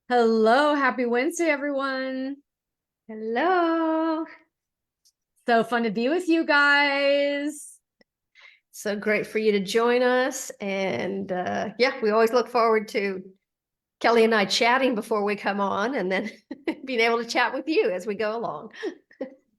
Hello, happy Wednesday, everyone. Hello. So fun to be with you guys. So great for you to join us. And we always look forward to Kellie and I chatting before we come on and then being able to chat with you as we go along.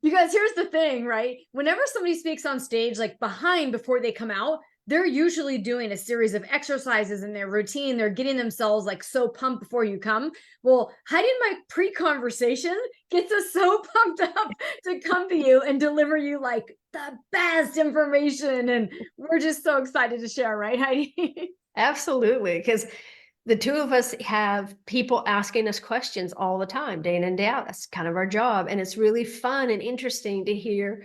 You guys, here's the thing, right? Whenever somebody speaks on stage, like before they come out, they're usually doing a series of exercises in their routine. They're getting themselves like so pumped before you come. Well, Heidi and my pre-conversation gets us so pumped up to come to you and deliver you like the best information. And we're just so excited to share, right, Heidi? Absolutely. Because the two of us have people asking us questions all the time, day in and day out. That's kind of our job. And it's really fun and interesting to hear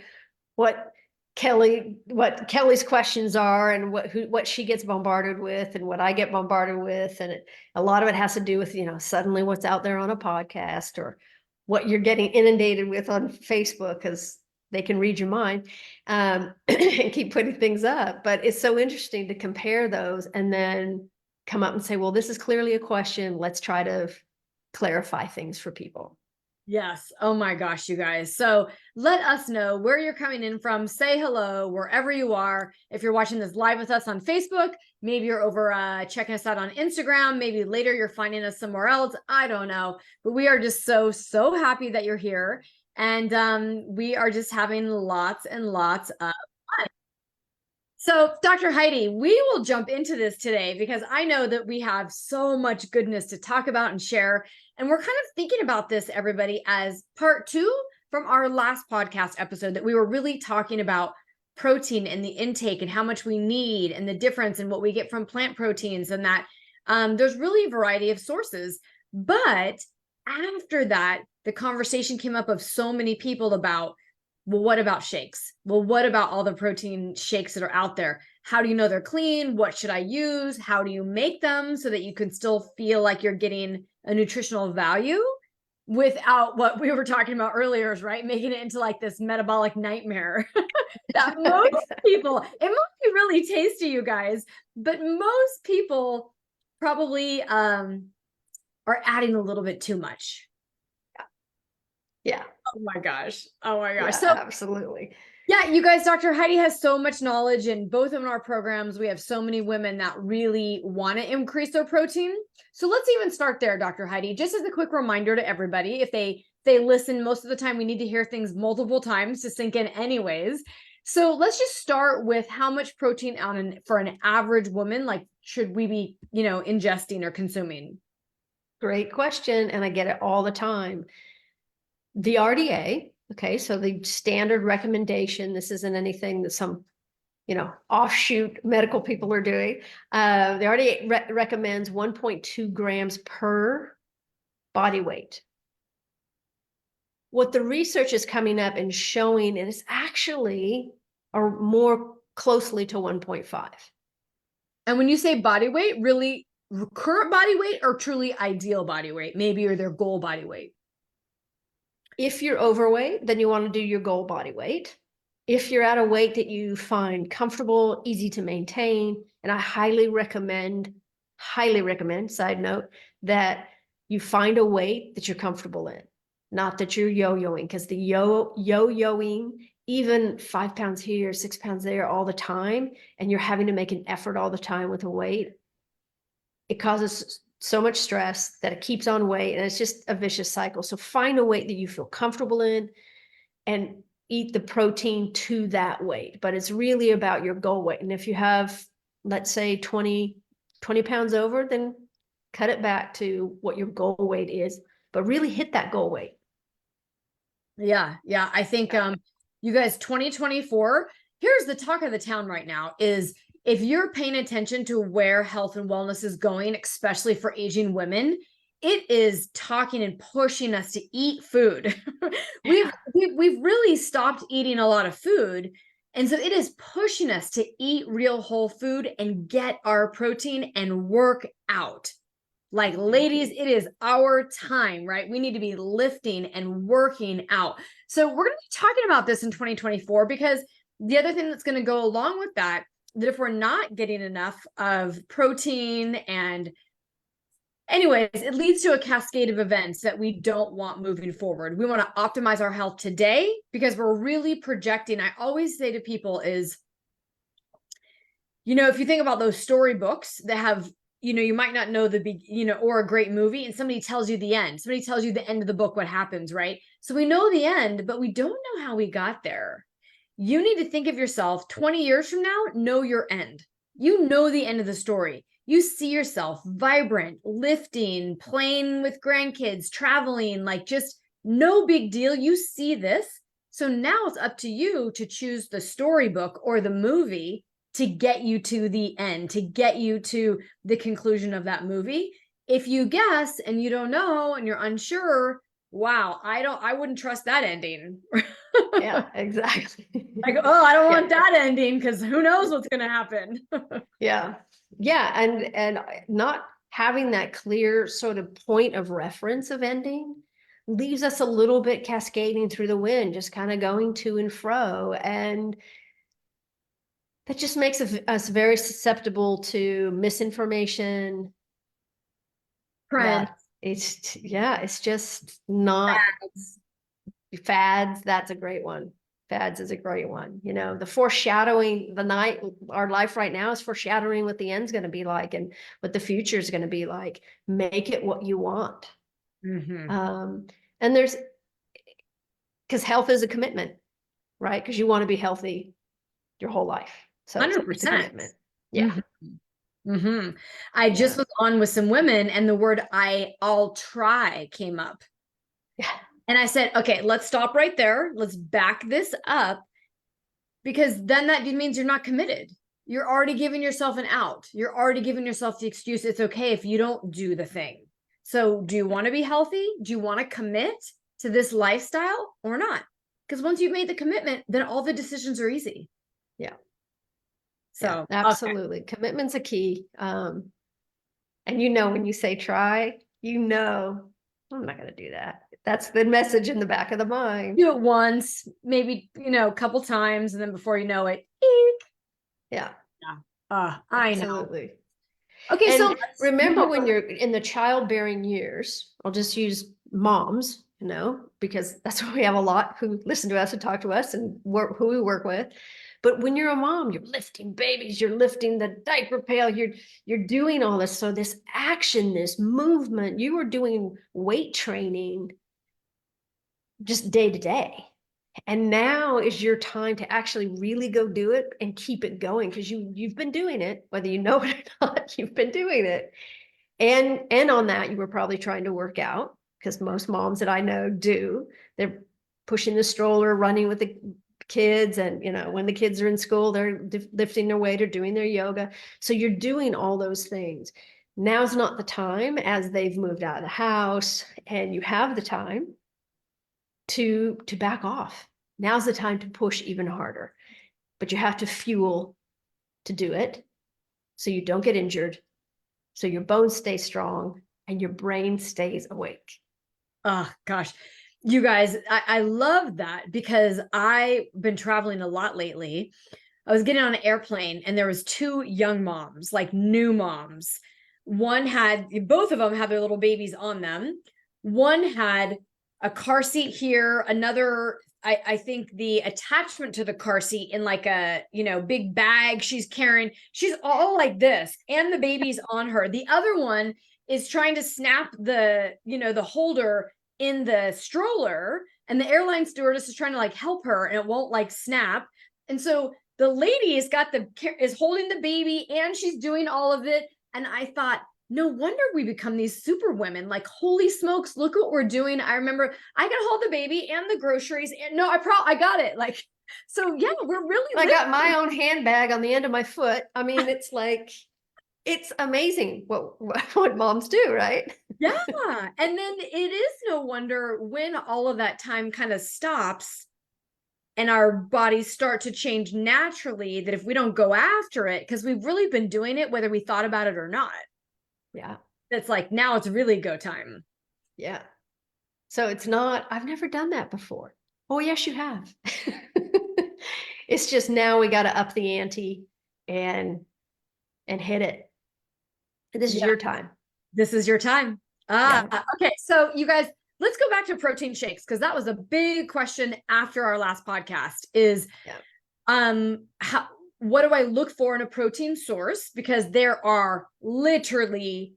what Kellie's questions are and what she gets bombarded with and what I get bombarded with. And a lot of it has to do with, suddenly what's out there on a podcast or what you're getting inundated with on Facebook, because they can read your mind and keep putting things up. But it's so interesting to compare those and then come up and say, well, this is clearly a question. Let's try to clarify things for people. Yes. Oh my gosh, you guys. So let us know where you're coming in from. Say hello wherever you are. If you're watching this live with us on Facebook, maybe you're over checking us out on Instagram. Maybe later you're finding us somewhere else. I don't know. But we are just so happy that you're here. And we are just having lots and lots of fun. So, Dr. Heidi, we will jump into this today because I know that we have so much goodness to talk about and share. And we're kind of thinking about this, everybody, as part 2 from our last podcast episode that we were really talking about protein and the intake and how much we need and the difference in what we get from plant proteins, and that there's really a variety of sources. But after that, the conversation came up of so many people about, well, what about shakes? Well, what about all the protein shakes that are out there? How do you know they're clean? What should I use? How do you make them so that you can still feel like you're getting a nutritional value without what we were talking about earlier, is right? Making it into like this metabolic nightmare that most people, it might be really tasty, you guys, but most people probably are adding a little bit too much. Yeah. Oh my gosh. Oh my gosh. Yeah, so absolutely. Yeah, you guys, Dr. Heidi has so much knowledge in both of our programs. We have so many women that really want to increase their protein. So let's even start there, Dr. Heidi. Just as a quick reminder to everybody, if they listen, most of the time we need to hear things multiple times to sink in anyways. So let's just start with how much protein for an average woman, like should we be, ingesting or consuming? Great question. And I get it all the time. The RDA, okay, so the standard recommendation, this isn't anything that some, offshoot medical people are doing. The RDA recommends 1.2 grams per body weight. What the research is coming up and showing is actually are more closely to 1.5. And when you say body weight, really current body weight or truly ideal body weight, maybe, or their goal body weight? If you're overweight, then you want to do your goal body weight. If you're at a weight that you find comfortable, easy to maintain, and I highly recommend, side note, that you find a weight that you're comfortable in, not that you're yo-yoing, because the yo-yoing, even 5 pounds here, 6 pounds there all the time, and you're having to make an effort all the time with a weight, it causes so much stress that it keeps on weight, and it's just a vicious cycle. So find a weight that you feel comfortable in and eat the protein to that weight. But it's really about your goal weight. And if you have, let's say 20 pounds over, then cut it back to what your goal weight is, but really hit that goal weight. Yeah. I think you guys, 2024, here's the talk of the town right now is, if you're paying attention to where health and wellness is going, especially for aging women, it is talking and pushing us to eat food. We've really stopped eating a lot of food. And so it is pushing us to eat real whole food and get our protein and work out. Like, ladies, it is our time, right? We need to be lifting and working out. So we're going to be talking about this in 2024, because the other thing that's going to go along with that if we're not getting enough of protein and anyways, it leads to a cascade of events that we don't want moving forward. We want to optimize our health today because we're really projecting. I always say to people is, if you think about those storybooks that have, you might not know or a great movie, and somebody tells you the end. Somebody tells you the end of the book, what happens, right? So we know the end, but we don't know how we got there. You need to think of yourself 20 years from now, know your end. You know the end of the story. You see yourself vibrant, lifting, playing with grandkids, traveling, like just no big deal. You see this. So now it's up to you to choose the storybook or the movie to get you to the end, to get you to the conclusion of that movie. If you guess and you don't know and you're unsure, wow, I wouldn't trust that ending. Yeah, exactly. Like, oh, I don't want that ending because who knows what's going to happen. Yeah. Yeah. And not having that clear sort of point of reference of ending leaves us a little bit cascading through the wind, just kind of going to and fro. And that just makes us very susceptible to misinformation. Trends. It's just not fads. That's a great one. Fads is a great one. The foreshadowing, our life right now is foreshadowing what the end's going to be like and what the future is going to be like. Make it what you want. And because health is a commitment, right? Because you want to be healthy your whole life. So 100%. It's a commitment. Yeah. I just was on with some women and the word I'll try came up. Yeah. And I said, okay, let's stop right there. Let's back this up, because then that means you're not committed. You're already giving yourself an out. You're already giving yourself the excuse. It's okay if you don't do the thing. So do you want to be healthy? Do you want to commit to this lifestyle or not? Because once you've made the commitment, then all the decisions are easy. Yeah. So yeah, absolutely. Okay. Commitment's a key. And when you say try, I'm not going to do that. That's the message in the back of the mind. Do it once, maybe, a couple times, and then before you know it, eek. Yeah. I Absolutely. know. Okay, and so remember when you're in the childbearing years, I'll just use moms, because that's what we have a lot who listen to us and talk to us and who we work with. But when you're a mom, you're lifting babies, you're lifting the diaper pail, you're doing all this. So this action, this movement, you are doing weight training just day to day. And now is your time to actually really go do it and keep it going, because you've been doing it, whether you know it or not, you've been doing it. And on that, you were probably trying to work out, because most moms that I know do. They're pushing the stroller, running with the kids, and when the kids are in school, they're lifting their weight or doing their yoga. So you're doing all those things. Now's not the time, as they've moved out of the house and you have the time to back off. Now's the time to push even harder, but you have to fuel to do it so you don't get injured, so your bones stay strong and your brain stays awake. Oh gosh, you guys, I love that, because I've been traveling a lot lately. I was getting on an airplane and there was two young moms, like new moms. Both of them had their little babies on them. One had a car seat here, another, I think the attachment to the car seat in like a, big bag she's carrying. She's all like this, and the baby's on her. The other one is trying to snap the holder in the stroller, and the airline stewardess is trying to help her, and it won't snap. And so the lady is holding the baby and she's doing all of it. And I thought, no wonder we become these super women. Holy smokes, look what we're doing. I remember I can hold the baby and the groceries. And no, I got it. So yeah, we're really. I got my own handbag on the end of my foot. I mean, it's it's amazing what moms do, right? Yeah. And then it is no wonder when all of that time kind of stops and our bodies start to change naturally, that if we don't go after it, because we've really been doing it, whether we thought about it or not. Yeah. It's now it's really go time. Yeah. So it's not, I've never done that before. Oh, yes, you have. It's just now we got to up the ante and hit it. This is your time. This is your time. Okay. So you guys, let's go back to protein shakes, because that was a big question after our last podcast is, what do I look for in a protein source? Because there are literally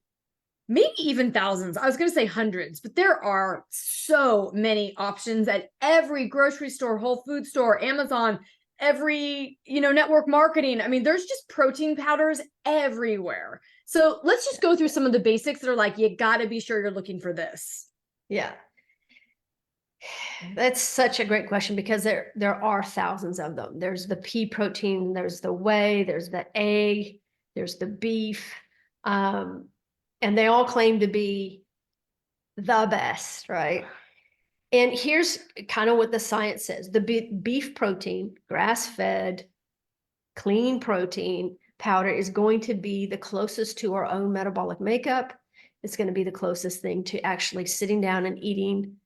maybe even thousands. I was going to say hundreds, but there are so many options at every grocery store, Whole Food store, Amazon, every, network marketing. I mean, there's just protein powders everywhere. So let's just go through some of the basics that are like, you got to be sure you're looking for this. Yeah. That's such a great question, because there are thousands of them. There's the pea protein, there's the whey, there's the egg, there's the beef. And they all claim to be the best, right? And here's kind of what the science says. The beef protein, grass-fed, clean protein powder is going to be the closest to our own metabolic makeup. It's going to be the closest thing to actually sitting down and eating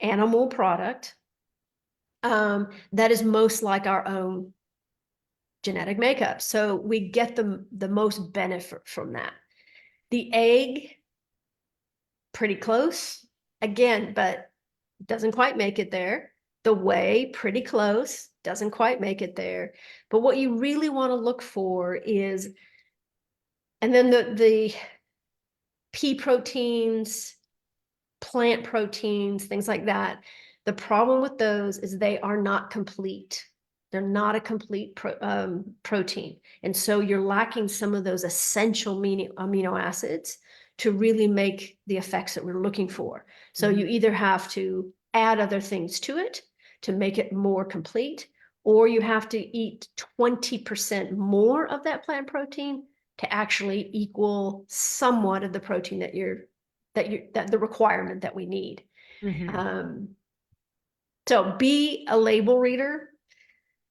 animal product that is most like our own genetic makeup. So we get the most benefit from that. The egg, pretty close again, but doesn't quite make it there. The whey, pretty close, doesn't quite make it there. But what you really want to look for is, and then the pea proteins, plant proteins, things like that. The problem with those is they are not complete. They're not a complete protein. And so you're lacking some of those essential amino acids to really make the effects that we're looking for. So you either have to add other things to it to make it more complete, or you have to eat 20% more of that plant protein to actually equal somewhat of the protein that the requirement that we need. So be a label reader.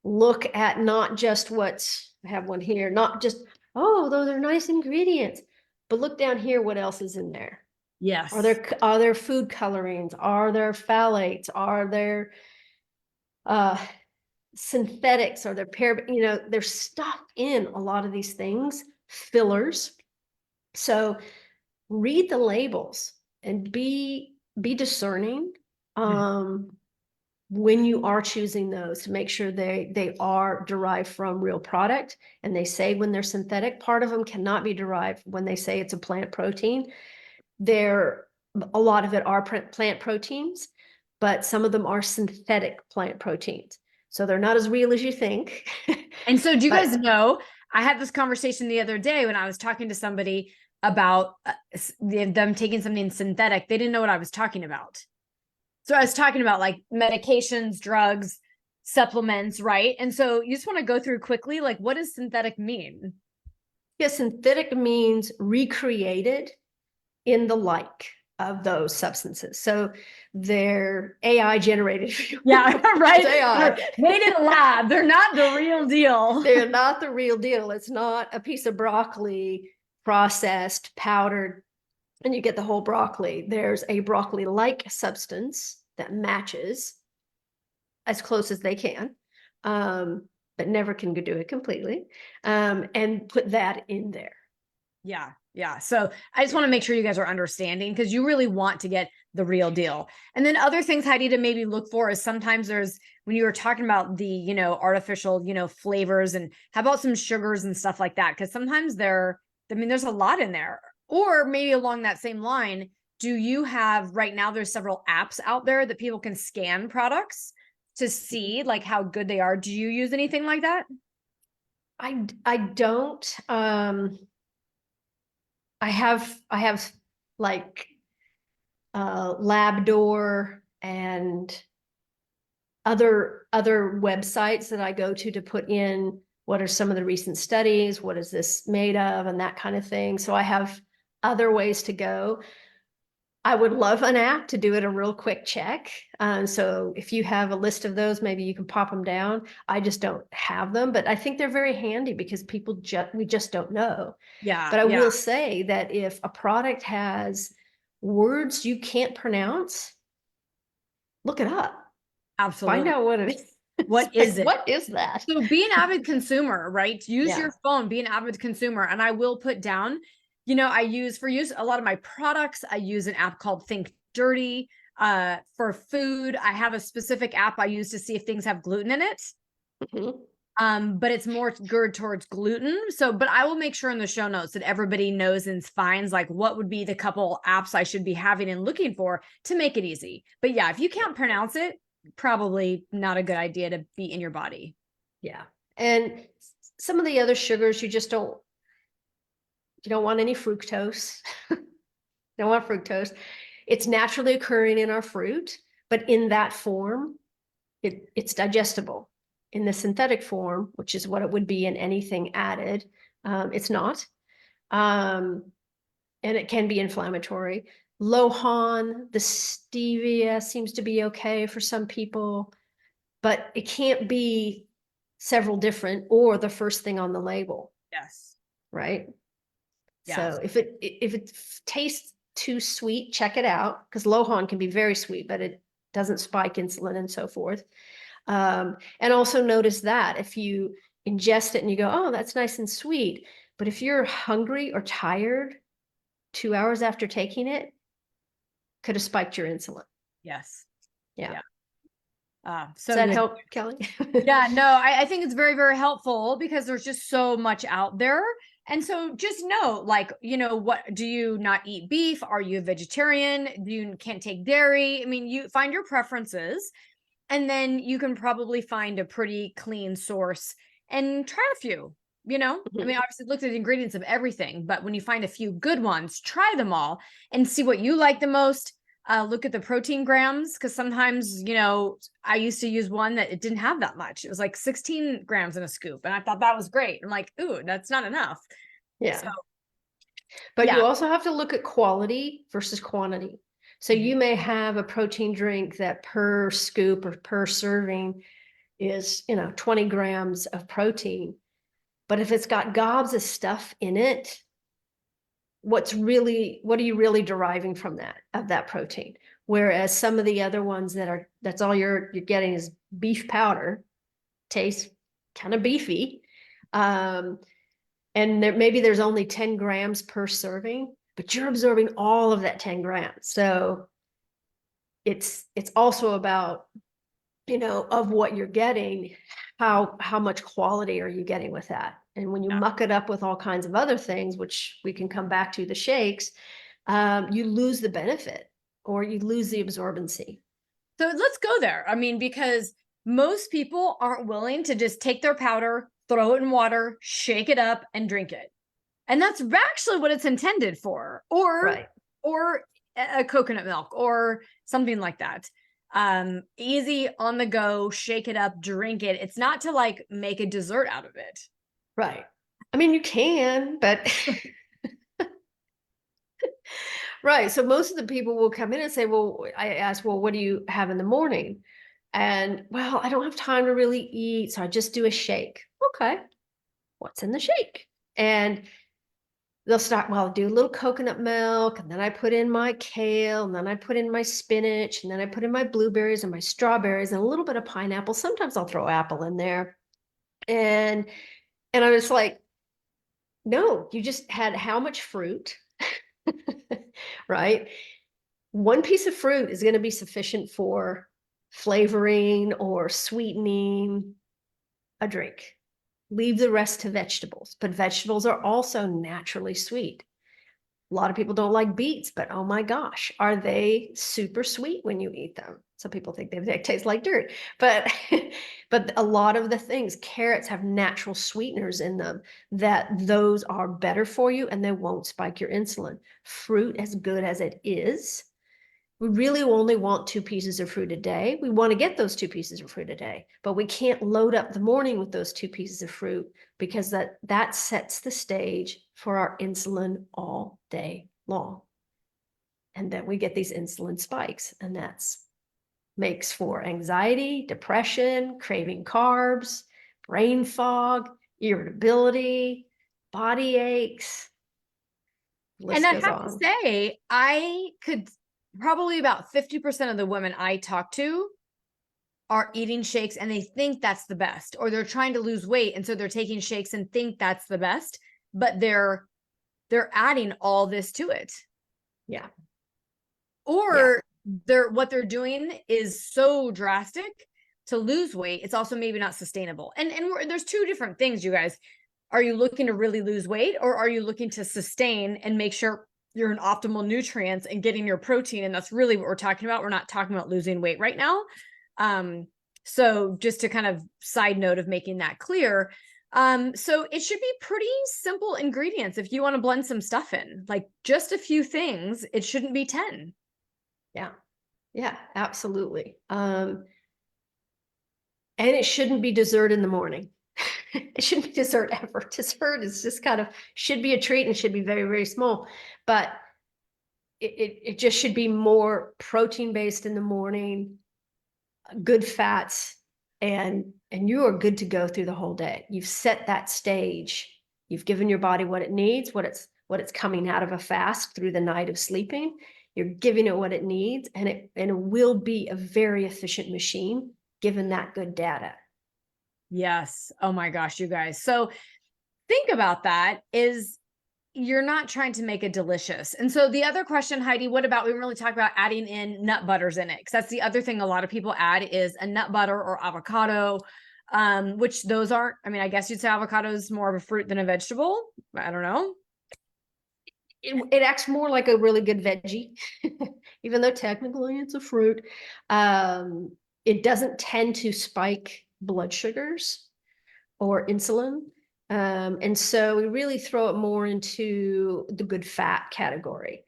Look at not just I have one here, not just, oh, those are nice ingredients, but look down here, what else is in there? Yes. Are there food colorings? Are there phthalates? Are there synthetics? Are there there's stuff in a lot of these things, fillers. So read the labels and be discerning when you are choosing those, to make sure they are derived from real product. And they say when they're synthetic, part of them cannot be derived when they say it's a plant protein. A lot of it are plant proteins, but some of them are synthetic plant proteins. So they're not as real as you think. And so do you guys know, I had this conversation the other day when I was talking to somebody about them taking something synthetic. They didn't know what I was talking about. So I was talking about like medications, drugs, supplements, right? And so you just want to go through quickly, like, what does synthetic mean? Yeah, synthetic means recreated in the like of those substances. So they're AI generated. Yeah, right. AI. Made in a lab. They're not the real deal. They're not the real deal. It's not a piece of broccoli processed, powdered, and you get the whole broccoli. There's a broccoli-like substance that matches as close as they can, but never can do it completely, and put that in there. Yeah. Yeah. So I just want to make sure you guys are understanding, because you really want to get the real deal. And then other things, Heidi, to maybe look for is sometimes when you were talking about the, artificial, flavors, and how about some sugars and stuff like that? Because sometimes there's a lot in there. Or maybe along that same line, do you have right now, there's several apps out there that people can scan products to see like how good they are. Do you use anything like that? I don't. I have like Labdoor and other websites that I go to put in what are some of the recent studies, what is this made of, and that kind of thing. So I have other ways to go. I would love an app to do it a real quick check. So if you have a list of those, maybe you can pop them down. I just don't have them, but I think they're very handy because we just don't know. Yeah. But I will say that if a product has words you can't pronounce, look it up. Absolutely. Find out what it is. What is it? What is that? So be an avid consumer, right? Use your phone, be an avid consumer. And I will put down, I use a lot of my products. I use an app called Think Dirty. For food, I have a specific app I use to see if things have gluten in it. But it's more geared towards gluten. So, but I will make sure in the show notes that everybody knows and finds like what would be the couple apps I should be having and looking for to make it easy. But yeah, if you can't pronounce it, probably not a good idea to be in your body. Yeah. And some of the other sugars, you don't want any fructose. Don't want fructose. It's naturally occurring in our fruit, but in that form, it's digestible. In the synthetic form, which is what it would be in anything added, it's not. And it can be inflammatory. Lohan, the stevia seems to be okay for some people, but it can't be several different or the first thing on the label. Yes. Right. Yes. So if it tastes too sweet, check it out, because Lohan can be very sweet, but it doesn't spike insulin and so forth. And also notice that if you ingest it and you go, oh, that's nice and sweet, but if you're hungry or tired 2 hours after taking it, could have spiked your insulin. Yes. Yeah. So does that good. help, Kelly? Yeah, no, I think it's very, very helpful because there's just so much out there. And so just know, like, what, do you not eat beef? Are you a vegetarian? You can't take dairy? I mean, you find your preferences, and then you can probably find a pretty clean source and try a few, I mean, obviously look at the ingredients of everything, but when you find a few good ones, try them all and see what you like the most. Look at the protein grams, because sometimes, I used to use one that it didn't have that much. It was like 16 grams in a scoop. And I thought that was great. I'm like, ooh, that's not enough. Yeah. So, but yeah. you also have to look at quality versus quantity. So you may have a protein drink that per scoop or per serving is, 20 grams of protein. But if it's got gobs of stuff in it, what are you really deriving from that protein? Whereas some of the other ones that's all you're getting is beef powder, tastes kind of beefy. And maybe there's only 10 grams per serving, but you're absorbing all of that 10 grams. So it's also about, of what you're getting, how much quality are you getting with that? And when you muck it up with all kinds of other things, which we can come back to, the shakes, you lose the benefit or you lose the absorbency. So let's go there. I mean, because most people aren't willing to just take their powder, throw it in water, shake it up, and drink it. And that's actually what it's intended for. Or a coconut milk or something like that. Easy, on the go, shake it up, drink it. It's not to like make a dessert out of it. Right. I mean, you can, but right. So most of the people will come in and say, well, I ask, well, what do you have in the morning? And well, I don't have time to really eat, so I just do a shake. Okay. What's in the shake? And they'll start, well, I'll do a little coconut milk, and then I put in my kale, and then I put in my spinach, and then I put in my blueberries and my strawberries and a little bit of pineapple. Sometimes I'll throw apple in there. And I was like, no, you just had how much fruit, right? One piece of fruit is going to be sufficient for flavoring or sweetening a drink. Leave the rest to vegetables, but vegetables are also naturally sweet. A lot of people don't like beets, but oh my gosh, are they super sweet when you eat them? Some people think they taste like dirt, but a lot of the things, carrots have natural sweeteners in them that those are better for you and they won't spike your insulin. Fruit, as good as it is, we really only want 2 pieces of fruit a day. We want to get those 2 pieces of fruit a day, but we can't load up the morning with those 2 pieces of fruit because that sets the stage for our insulin all day long. And then we get these insulin spikes, and that's makes for anxiety, depression, craving carbs, brain fog, irritability, body aches. And I have to say, I could probably about 50% of the women I talk to are eating shakes and they think that's the best, or they're trying to lose weight. And so they're taking shakes and think that's the best, but they're they're adding all this to it. Yeah. Or what they're doing is so drastic to lose weight, it's also maybe not sustainable. And there's two different things, you guys. Are you looking to really lose weight, or are you looking to sustain and make sure you're in optimal nutrients and getting your protein? And that's really what we're talking about. We're not talking about losing weight right now. So just to kind of side note of making that clear. So it should be pretty simple ingredients. If you want to blend some stuff in, like just a few things, it shouldn't be 10. Yeah. Yeah, absolutely. And it shouldn't be dessert in the morning. It shouldn't be dessert ever. Dessert is just kind of, should be a treat and should be very, very small, but it just should be more protein based in the morning, good fats, and you are good to go through the whole day. You've set that stage. You've given your body what it needs, what it's coming out of a fast through the night of sleeping. You're giving it what it needs, and it will be a very efficient machine given that good data. Yes. Oh my gosh, you guys. So think about that, is you're not trying to make it delicious. And so the other question, Heidi, what about, we really talk about adding in nut butters in it? Because that's the other thing a lot of people add is a nut butter or avocado, which those aren't, I mean, I guess you'd say avocado is more of a fruit than a vegetable. I don't know. It acts more like a really good veggie, even though technically it's a fruit. It doesn't tend to spike blood sugars or insulin. And so we really throw it more into the good fat category.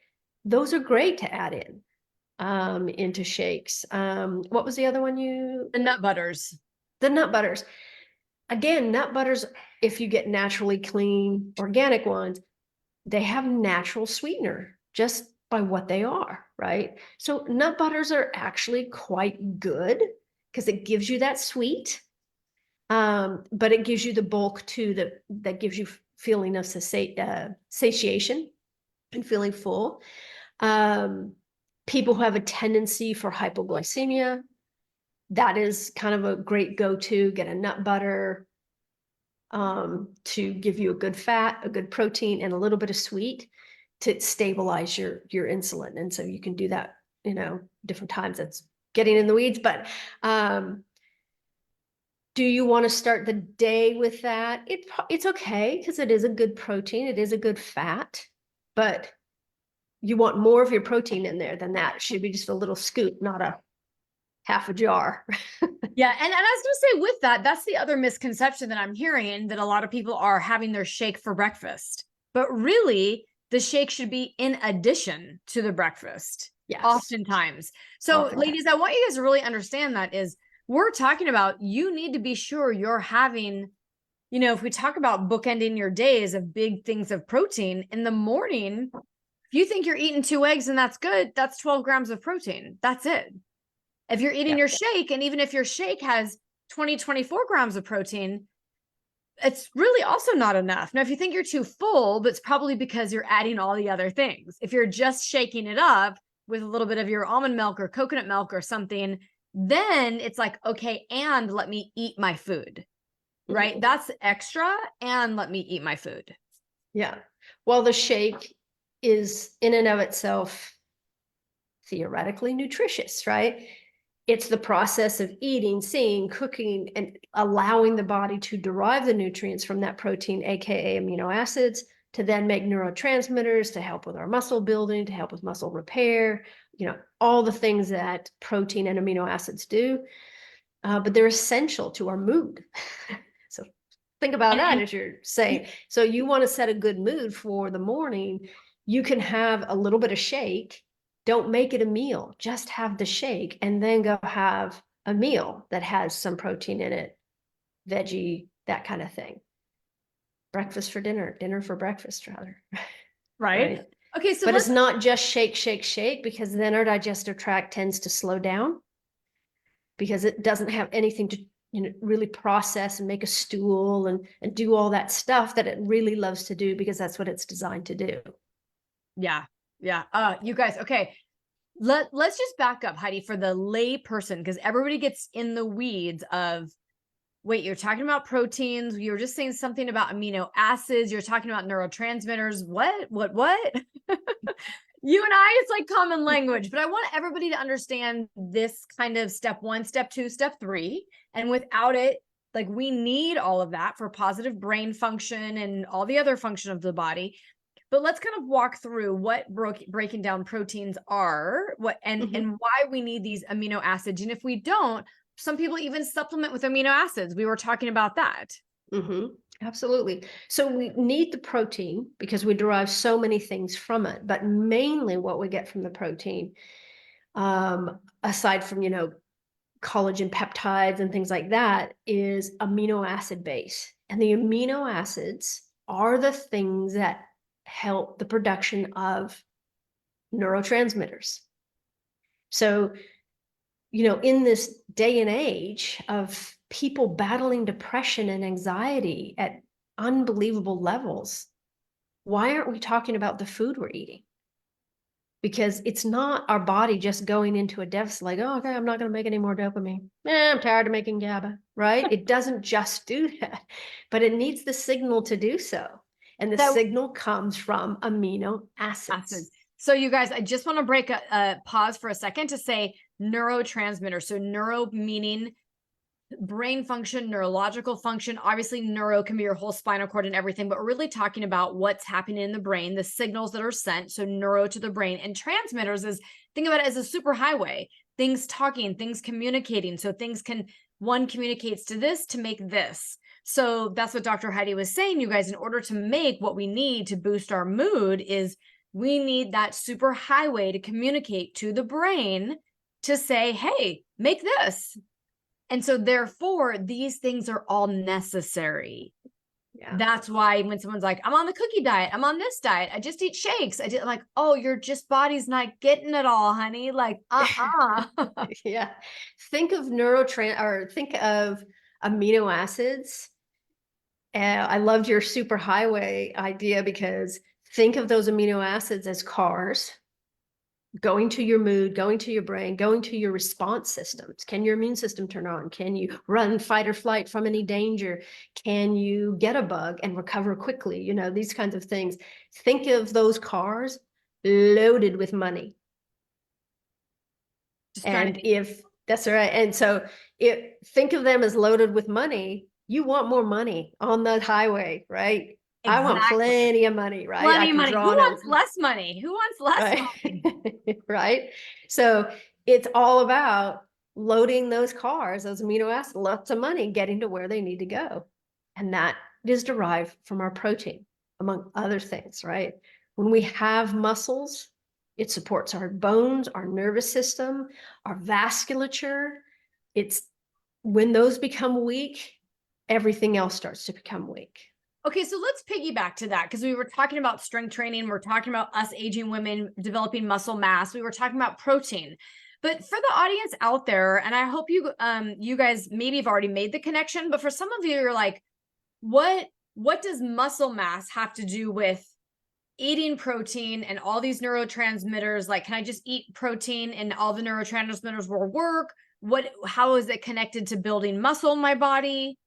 Those are great to add in into shakes. What was the other one The nut butters. The nut butters. Again, nut butters, if you get naturally clean, organic ones, they have natural sweetener just by what they are, right? So nut butters are actually quite good because it gives you that sweet, but it gives you the bulk too, that gives you feeling of satiation and feeling full. People who have a tendency for hypoglycemia, that is kind of a great go-to. Get a nut butter to give you a good fat, a good protein, and a little bit of sweet to stabilize your insulin. And so you can do that, different times. That's getting in the weeds, but do you want to start the day with that? It's okay because it is a good protein. It is a good fat, but you want more of your protein in there than that. It should be just a little scoop, not a half a jar. Yeah. And I was going to say with that, that's the other misconception that I'm hearing, that a lot of people are having their shake for breakfast, but really the shake should be in addition to the breakfast. Yes. Oftentimes. So ladies, I want you guys to really understand that is we're talking about, you need to be sure you're having, if we talk about bookending your days of big things of protein in the morning, if you think you're eating 2 eggs and that's good, that's 12 grams of protein. That's it. If you're eating your shake, and even if your shake has 20, 24 grams of protein, it's really also not enough. Now, if you think you're too full, but it's probably because you're adding all the other things. If you're just shaking it up with a little bit of your almond milk or coconut milk or something, then it's like, okay, and let me eat my food, right? That's extra, and let me eat my food. Yeah. Well, the shake is in and of itself theoretically nutritious, right? It's the process of eating, seeing, cooking, and allowing the body to derive the nutrients from that protein, aka amino acids, to then make neurotransmitters to help with our muscle building, to help with muscle repair, all the things that protein and amino acids do. But they're essential to our mood. So think about that as you're saying. So you want to set a good mood for the morning, you can have a little bit of shake. Don't make it a meal, just have the shake and then go have a meal that has some protein in it, veggie, that kind of thing. Breakfast for dinner, dinner for breakfast, rather. Right. Okay. So, but it's not just shake, shake, shake, because then our digestive tract tends to slow down because it doesn't have anything to, really process and make a stool and do all that stuff that it really loves to do, because that's what it's designed to do. Yeah. Yeah. You guys, okay. Let's just back up, Heidi, for the lay person, because everybody gets in the weeds of wait, you're talking about proteins. You were just saying something about amino acids. You're talking about neurotransmitters. What? You and I, it's like common language, but I want everybody to understand this kind of step 1, step 2, step 3. And without it, like we need all of that for positive brain function and all the other function of the body. But let's kind of walk through what breaking down proteins are, and why we need these amino acids. And if we don't, some people even supplement with amino acids. We were talking about that. Absolutely. So we need the protein because we derive so many things from it, but mainly what we get from the protein, aside from, collagen peptides and things like that, is amino acid base. And the amino acids are the things that help the production of neurotransmitters. So, in this day and age of people battling depression and anxiety at unbelievable levels, why aren't we talking about the food we're eating? Because it's not our body just going into a deficit like, oh, okay, I'm not going to make any more dopamine. I'm tired of making GABA, right? It doesn't just do that, but it needs the signal to do so. And the signal comes from amino acids. So you guys, I just want to break a pause for a second to say neurotransmitter. So neuro meaning brain function, neurological function. Obviously, neuro can be your whole spinal cord and everything, but we're really talking about what's happening in the brain, the signals that are sent. So neuro to the brain, and transmitters is, think about it as a super highway, things talking, things communicating. So things one communicates to this to make this. So that's what Dr. Heidi was saying, you guys, in order to make what we need to boost our mood is we need that super highway to communicate to the brain to say, hey, make this. And so therefore, these things are all necessary. Yeah. That's why when someone's like, I'm on the cookie diet, I'm on this diet, I just eat shakes. Like, oh, your body's not getting it all, honey. Like, Yeah. Think of think of amino acids. I loved your super highway idea because think of those amino acids as cars going to your mood, going to your brain, going to your response systems. Can your immune system turn on? Can you run, fight, or flight from any danger? Can you get a bug and recover quickly? These kinds of things. Think of those cars loaded with money. If that's right. And so think of them as loaded with money. You want more money on the highway, right? Exactly. I want plenty of money, right? Plenty of money. Who wants less money? Who wants less money? Right. So it's all about loading those cars, those amino acids, lots of money, getting to where they need to go. And that is derived from our protein, among other things, right? When we have muscles, it supports our bones, our nervous system, our vasculature. It's when those become weak, everything else starts to become weak. Okay, so let's piggyback to that because we were talking about strength training. We're talking about us aging women developing muscle mass. We were talking about protein. But for the audience out there, and I hope you guys maybe have already made the connection, but for some of you, you're like, what does muscle mass have to do with eating protein and all these neurotransmitters? Like, can I just eat protein and all the neurotransmitters will work? How is it connected to building muscle in my body?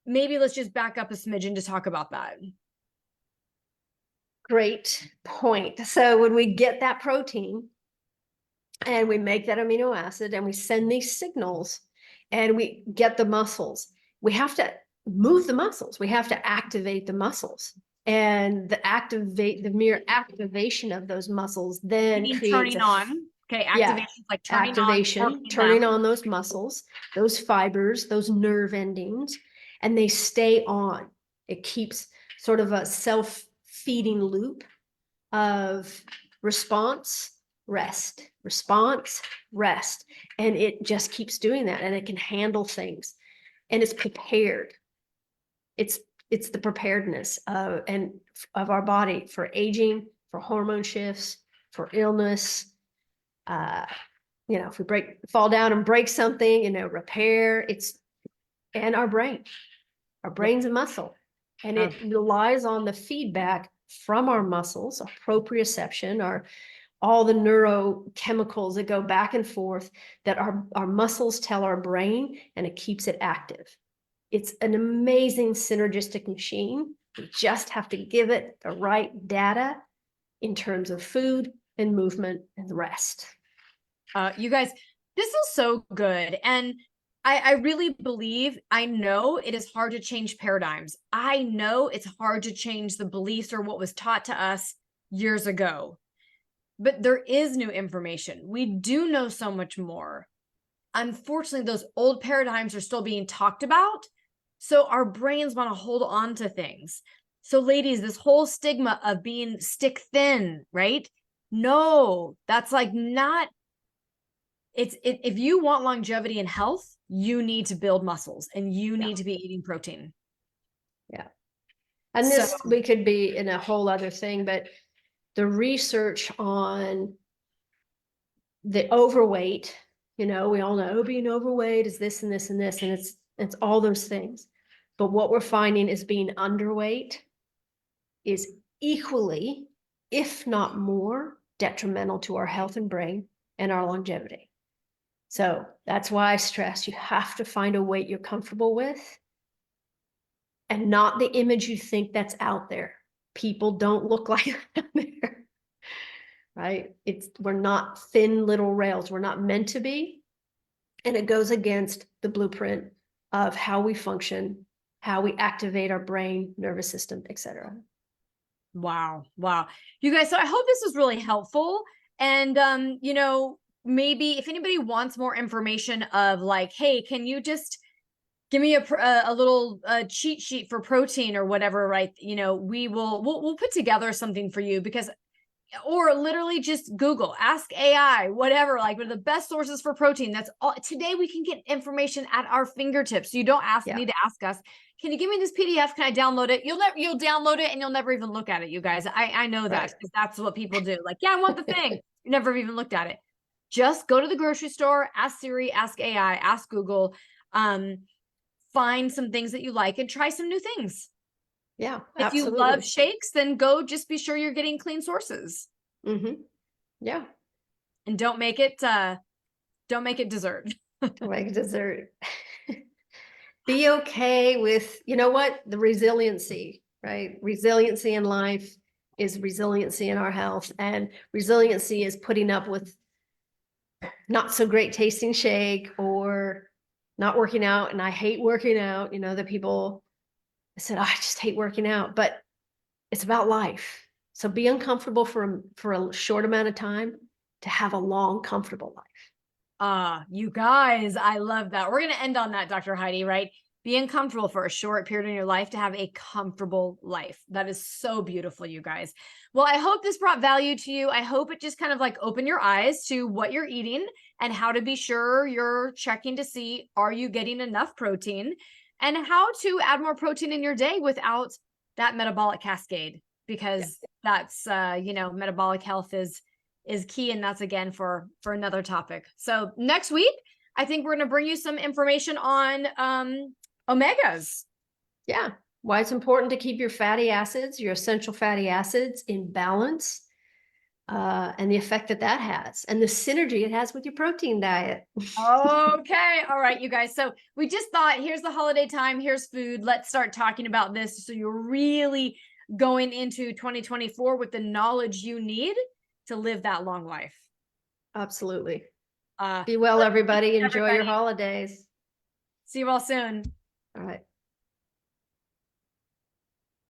Maybe let's just back up a smidgen to talk about that. Great point. So when we get that protein and we make that amino acid and we send these signals and we get the muscles, we have to move the muscles. We have to activate the muscles. And the mere activation of those muscles then creates turning on. Okay, activation, like turning on those muscles, those fibers, those nerve endings. And they stay on. It keeps sort of a self-feeding loop of response, rest, response, rest. And it just keeps doing that. And it can handle things. And it's prepared. It's the preparedness of our body for aging, for hormone shifts, for illness. If we fall down and break something, repair. And our brain's a muscle, and it relies on the feedback from our muscles, our proprioception, all the neurochemicals that go back and forth that our muscles tell our brain, and it keeps it active. It's an amazing synergistic machine. We just have to give it the right data in terms of food and movement and the rest. You guys, this is so good. And I really believe, I know it is hard to change paradigms. I know it's hard to change the beliefs or what was taught to us years ago. But there is new information. We do know so much more. Unfortunately, those old paradigms are still being talked about. So our brains want to hold on to things. So ladies, this whole stigma of being stick thin, right? No, that's like not, if you want longevity and health, you need to build muscles and you need to be eating protein. Yeah. And this, we could be in a whole other thing, but the research on the overweight, we all know being overweight is this and this and this, and it's all those things. But what we're finding is being underweight is equally, if not more, detrimental to our health and brain and our longevity. So that's why I stress you have to find a weight you're comfortable with and not the image you think that's out there. People don't look like that there, right? We're not thin little rails. We're not meant to be. And it goes against the blueprint of how we function, how we activate our brain, nervous system, etc. Wow. You guys, so I hope this was really helpful. And, maybe if anybody wants more information of like, hey, can you just give me a little cheat sheet for protein or whatever, right? We'll put together something for you, because, or literally just Google, ask AI, whatever, like, what are the best sources for protein? That's all. Today we can get information at our fingertips. So you don't need to ask us, can you give me this PDF? Can I download it? You'll download it and you'll never even look at it, you guys. I know that, because that's what people do. Like, yeah, I want the thing. You never even looked at it. Just go to the grocery store, ask Siri, ask AI, ask Google, find some things that you like and try some new things. Yeah, if absolutely. you love shakes, then go just be sure you're getting clean sources. Yeah. And don't make it dessert. Don't make it dessert. Be okay with, the resiliency, right? Resiliency in life is resiliency in our health, and resiliency is putting up with not so great tasting shake or not working out. And I hate working out. The people said, I just hate working out, but it's about life. So be uncomfortable for a short amount of time to have a long, comfortable life. You guys, I love that. We're going to end on that, Dr. Heidi, right? Be uncomfortable for a short period in your life to have a comfortable life. That is so beautiful, you guys. Well, I hope this brought value to you. I hope it just kind of like opened your eyes to what you're eating and how to be sure you're checking to see, are you getting enough protein, and how to add more protein in your day without that metabolic cascade, because that's, metabolic health is key. And that's again for another topic. So next week, I think we're going to bring you some information on, omegas. Yeah. Why it's important to keep your fatty acids, your essential fatty acids, in balance, and the effect that has, and the synergy it has with your protein diet. Okay. All right, you guys. So we just thought, here's the holiday time, here's food. Let's start talking about this. So you're really going into 2024 with the knowledge you need to live that long life. Absolutely. Be well, everybody. Enjoy your holidays. See you all soon. All right.